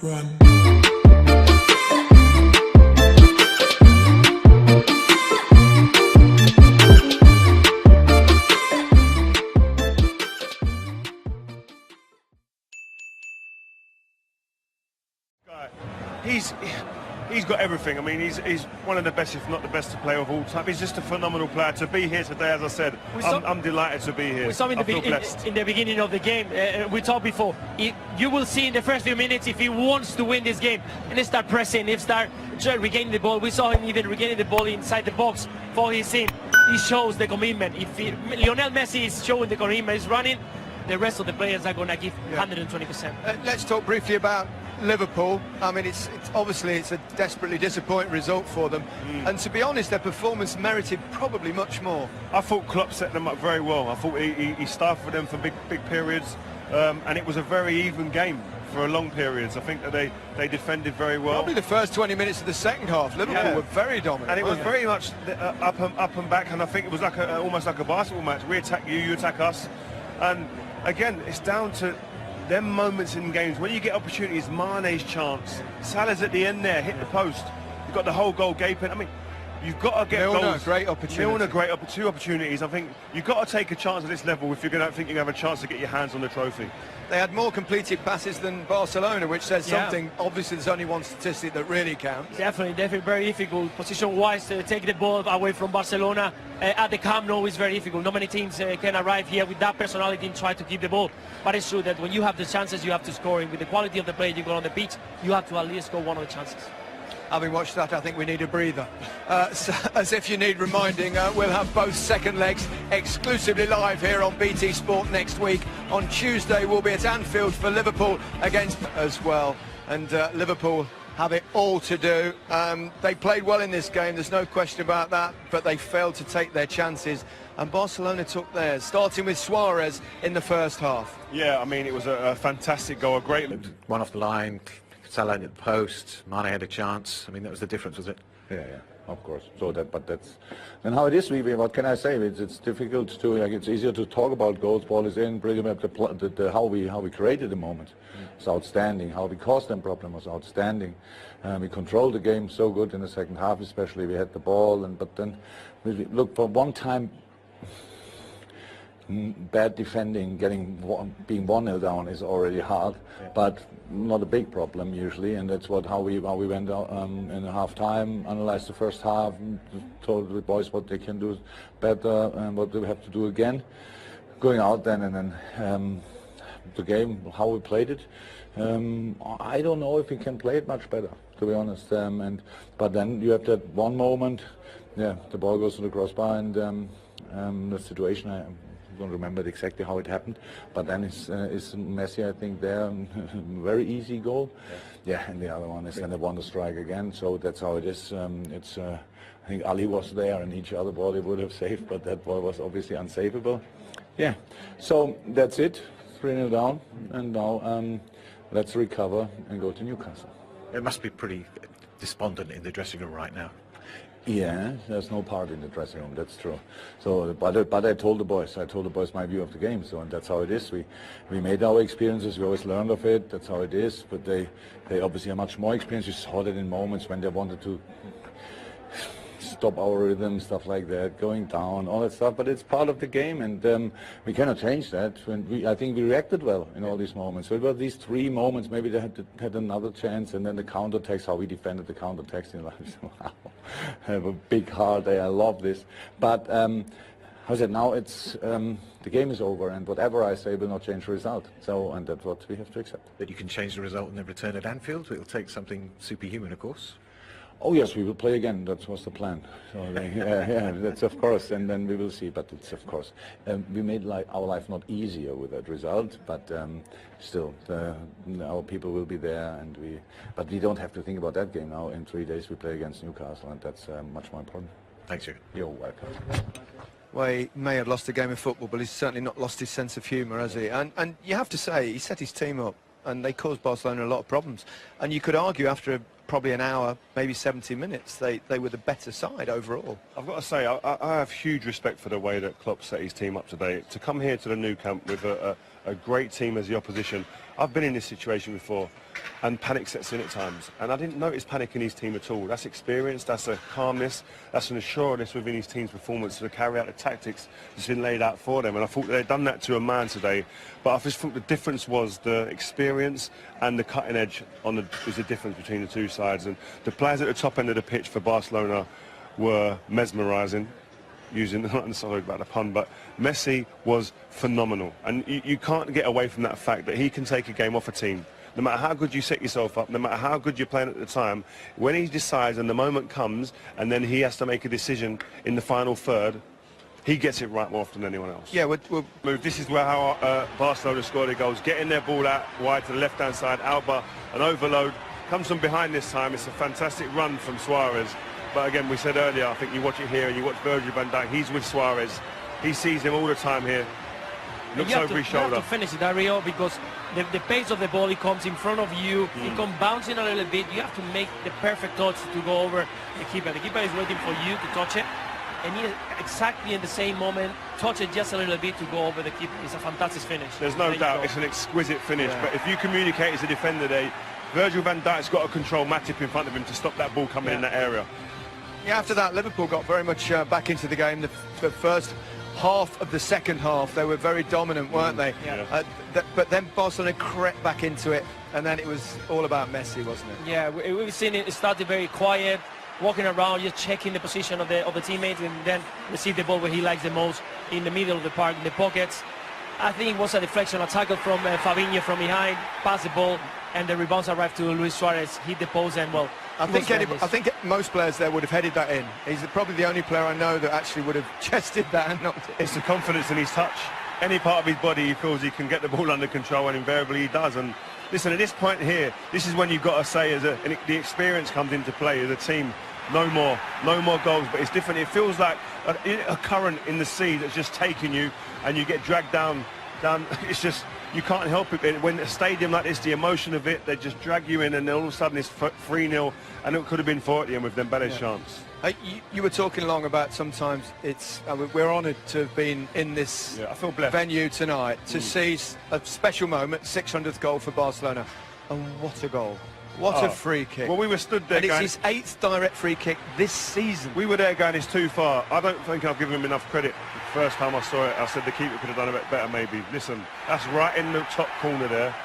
Run. He's got everything. I mean, he's one of the best, if not the best, to play of all time. He's just a phenomenal player. To be here today, as I said, I'm delighted to be here. We saw him in the beginning of the game. We talked before. You will see in the first few minutes if he wants to win this game, and he start pressing, he start regaining the ball. We saw him even regaining the ball inside the box for his team. He shows the commitment. If Lionel Messi is showing the commitment, he's running, the rest of the players are going to give 120%. Let's talk briefly about Liverpool. I mean, it's obviously a desperately disappointing result for them, and to be honest, their performance merited probably much more. I thought Klopp set them up very well. I thought he started for them for big periods, and it was a very even game for long periods. I think that they defended very well. Probably the first 20 minutes of the second half, Liverpool were very dominant, and it was very much up and back. And I think it was like almost like a basketball match. We attack you, you attack us, and again, it's down to them moments in games when you get opportunities. Mane's chance, Salah's at the end there, hit the post. You've got the whole goal gaping. I mean, you've got to get goals. Great opportunity. Milner, two opportunities. I think you've got to take a chance at this level if you're going to think you have a chance to get your hands on the trophy. They had more completed passes than Barcelona, which says something. Obviously, there's only one statistic that really counts. Definitely very difficult position-wise to take the ball away from Barcelona. At the Camp Nou is very difficult. Not many teams can arrive here with that personality and try to keep the ball. But it's true that when you have the chances, you have to score. And with the quality of the play you got on the pitch, you have to at least score one of the chances. Having watched that, I think we need a breather. So, as if you need reminding, we'll have both second legs exclusively live here on BT Sport next week. On Tuesday, we'll be at Anfield for Liverpool against as well. And Liverpool have it all to do. They played well in this game, there's no question about that, but they failed to take their chances. And Barcelona took theirs, starting with Suarez in the first half. Yeah, I mean, it was a fantastic goal, a great... One off the line, Salah at the post, Mane had a chance. I mean, that was the difference, was it? Yeah, of course. So but that's and how it is. What can I say? It's difficult to it's easier to talk about goals. Ball is in. Bring them up. How we created the moment. It's outstanding. How we caused them problem was outstanding. We controlled the game so good in the second half, especially we had the ball. But then we look for one time. Bad defending, being 1-0 down is already hard, but not a big problem usually, and that's how we went out in half time, analyzed the first half, told the boys what they can do better and what they have to do again. Going out then and then the game, how we played it, I don't know if we can play it much better, to be honest. But then you have that one moment, the ball goes to the crossbar, and the situation. I don't remember exactly how it happened, but then it's Messi, I think, there, very easy goal. Yeah, and the other one is then the wonder strike again. So that's how it is. I think Ali was there, and each other ball he would have saved, but that ball was obviously unsavable. Yeah, so that's it. 3-0 down, and now let's recover and go to Newcastle. It must be pretty despondent in the dressing room right now. Yeah, there's no party in the dressing room, that's true. So, but I told the boys my view of the game, so and that's how it is. We made our experiences, we always learned of it, that's how it is, but they obviously are much more experienced. You saw that in moments when they wanted to stop our rhythm, stuff like that, going down, all that stuff, but it's part of the game, and we cannot change that. I think we reacted well in all these moments. So it was these 3 moments, maybe they had another chance, and then the counter-attacks, how we defended the counter-attacks, wow, I have a big heart, I love this. But I said, now it's the game is over, and whatever I say will not change the result. So, and that's what we have to accept. But you can change the result in the return at Anfield. It'll take something superhuman, of course. Oh yes, we will play again. That was the plan. So yeah, that's of course, and then we will see. But it's of course, we made our life not easier with that result. But still, our people will be there, but we don't have to think about that game now. In 3 days, we play against Newcastle, and that's much more important. Thanks, you. You're welcome. Well, he may have lost a game of football, but he's certainly not lost his sense of humour, has he? And you have to say, he set his team up, and they caused Barcelona a lot of problems. And you could argue after probably an hour, maybe 70 minutes, they were the better side overall. I've got to say, I have huge respect for the way that Klopp set his team up today. To come here to the Nou Camp with a great team as the opposition, I've been in this situation before, and panic sets in at times. And I didn't notice panic in his team at all. That's experience, that's a calmness, that's an assuredness within his team's performance to carry out the tactics that's been laid out for them. And I thought they'd done that to a man today. But I just thought the difference was the experience and the cutting edge was the difference between the two sides. And the players at the top end of the pitch for Barcelona were mesmerising. I'm sorry about the pun, but Messi was phenomenal. And you can't get away from that fact that he can take a game off a team. No matter how good you set yourself up, no matter how good you're playing at the time, when he decides and the moment comes and then he has to make a decision in the final third, he gets it right more often than anyone else. Yeah, This is where how Barcelona scored their goals. Getting their ball out wide to the left-hand side, Alba, an overload. Comes from behind this time. It's a fantastic run from Suarez. But again, we said earlier, I think you watch it here and you watch Virgil van Dijk. He's with Suarez. He sees him all the time here. Looks over his shoulder. You have to finish it, Dario, because the pace of the ball, it comes in front of you. It comes bouncing a little bit. You have to make the perfect touch to go over the keeper. The keeper is waiting for you to touch it. And he exactly in the same moment, touch it just a little bit to go over the keeper. It's a fantastic finish. There's no doubt it's an exquisite finish. Yeah. But if you communicate as a defender there, Virgil van Dijk's got to control Matip in front of him to stop that ball coming in that area. Yeah, after that, Liverpool got very much back into the game. The first half of the second half, they were very dominant, weren't they? Yeah. But then Barcelona crept back into it, and then it was all about Messi, wasn't it? Yeah, we've seen it started very quiet, walking around, just checking the position of the teammates, and then receive the ball where he likes the most, in the middle of the park, in the pockets. I think it was a deflection, a tackle from Fabinho from behind, pass the ball, and the rebounds arrived to Luis Suarez, hit the post, and well, I think most players there would have headed that in. He's probably the only player I know that actually would have chested that and knocked it. It's the confidence in his touch. Any part of his body he feels he can get the ball under control, and invariably he does. And listen, at this point here, this is when you've got to say, the experience comes into play as a team. No more goals, but it's different. It feels like a current in the sea that's just taking you, and you get dragged down. It's just, you can't help it. When a stadium like this, the emotion of it, they just drag you in, and then all of a sudden it's 3-0, and it could have been 40 and with Dembele's chance. You were talking along about sometimes we're honoured to have been in this I feel blessed. venue tonight to see a special moment, 600th goal for Barcelona, and what a goal. What a free kick. Well, we were stood there and going... it's his 8th direct free kick this season. We were there going, it's too far. I don't think I've given him enough credit. The first time I saw it, I said the keeper could have done a bit better maybe. Listen, that's right in the top corner there.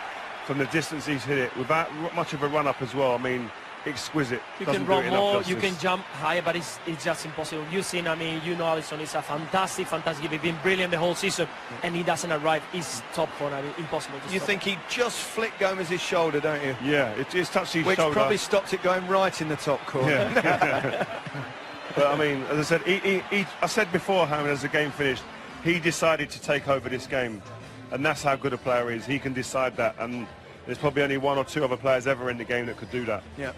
From the distance he's hit it, without much of a run-up as well. I mean, exquisite. You can run more, you can jump higher, but it's just impossible. You've seen, I mean, you know Alisson is a fantastic. He's been brilliant the whole season, and he doesn't arrive. He's top corner, impossible to stop. You think he just flicked Gomez's shoulder, don't you? Yeah, it's touched his shoulder. Which probably stopped it going right in the top corner. Yeah. But I mean, as I said, I said beforehand as the game finished, he decided to take over this game, and that's how good a player he is. He can decide that, and there's probably only 1 or 2 other players ever in the game that could do that. Yeah.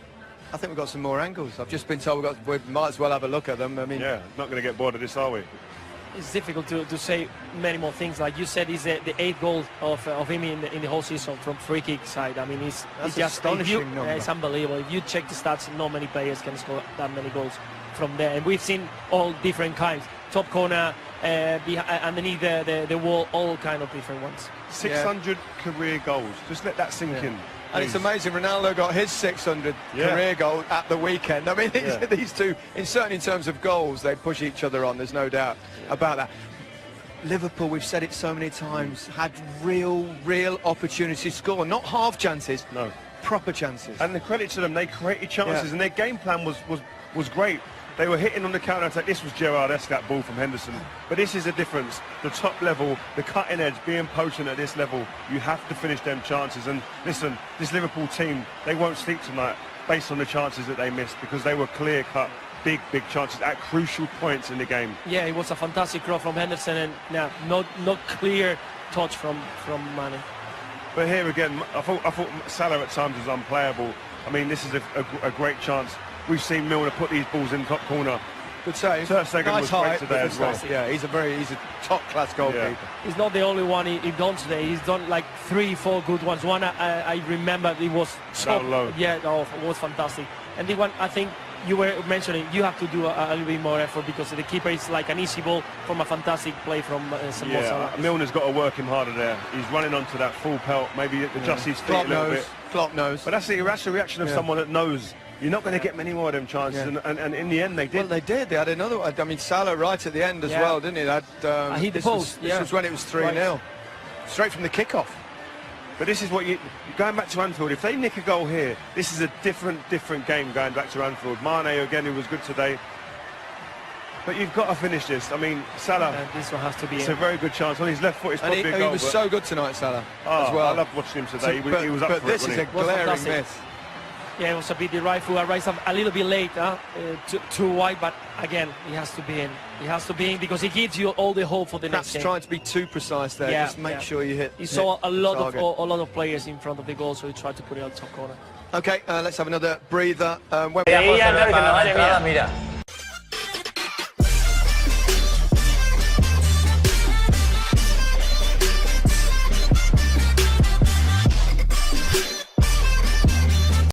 I think we've got some more angles. I've just been told we might as well have a look at them. I mean, yeah, not going to get bored of this, are we? It's difficult to say many more things. Like you said, he's the 8th goal of him in the whole season from free kick side. I mean, it's just astonishing number. It's unbelievable. If you check the stats, not many players can score that many goals from there. And we've seen all different kinds. Top corner, underneath the wall, all kind of different ones. 600 career goals. Just let that sink in. And it's amazing, Ronaldo got his 600 career goal at the weekend. I mean, these two, certainly in terms of goals, they push each other on, there's no doubt about that. Liverpool, we've said it so many times, had real opportunities to score. Not half chances, no, proper chances. And the credit to them, they created chances, and their game plan was great. They were hitting on the counter-attack. This was Gerrard-esque, that ball from Henderson. But this is a difference. The top level, the cutting edge, being potent at this level, you have to finish them chances. And listen, this Liverpool team, they won't sleep tonight based on the chances that they missed, because they were clear-cut, big chances at crucial points in the game. Yeah, it was a fantastic cross from Henderson, and not clear touch from Mane. But here again, I thought Salah at times was unplayable. I mean, this is a great chance. We've seen Milner put these balls in top corner. Good save. Ter Stegen nice was height, great today as well. Yeah, he's a top-class goalkeeper. Yeah. He's not the only one he done today. He's done like 3-4 good ones. One I remember, it was so low. Yeah, it was fantastic. And the one, I think you were mentioning, you have to do a little bit more effort because the keeper is like an easy ball from a fantastic play from Salah. Yeah, Milner's got to work him harder there. He's running onto that full pelt, maybe adjust his feet a little bit. Klopp knows. But that's the reaction of someone that knows you're not going to get many more of them chances, and in the end they did. Well, they did. They had another one. I mean, Salah right at the end as well, didn't he? That, hit the post. This was when it was 3-0. Straight from the kickoff. But this is what going back to Anfield, if they nick a goal here, this is a different game going back to Anfield. Mane, again, who was good today. But you've got to finish this. I mean, Salah, this one has to be it's a very good chance. On his left foot, it's probably a goal. He was so good tonight, Salah, as well. I loved watching him today. So, he was up for it, this is a glaring miss. Yeah, it was a bit the right foot. I raised up a little bit late, too wide, but again, he has to be in. He has to be in because he gives you all the hope for the next game. Perhaps trying to be too precise there. Just make sure you hit. He saw a lot of players in front of the goal, so he tried to put it on top corner. Okay, let's have another breather. Mira.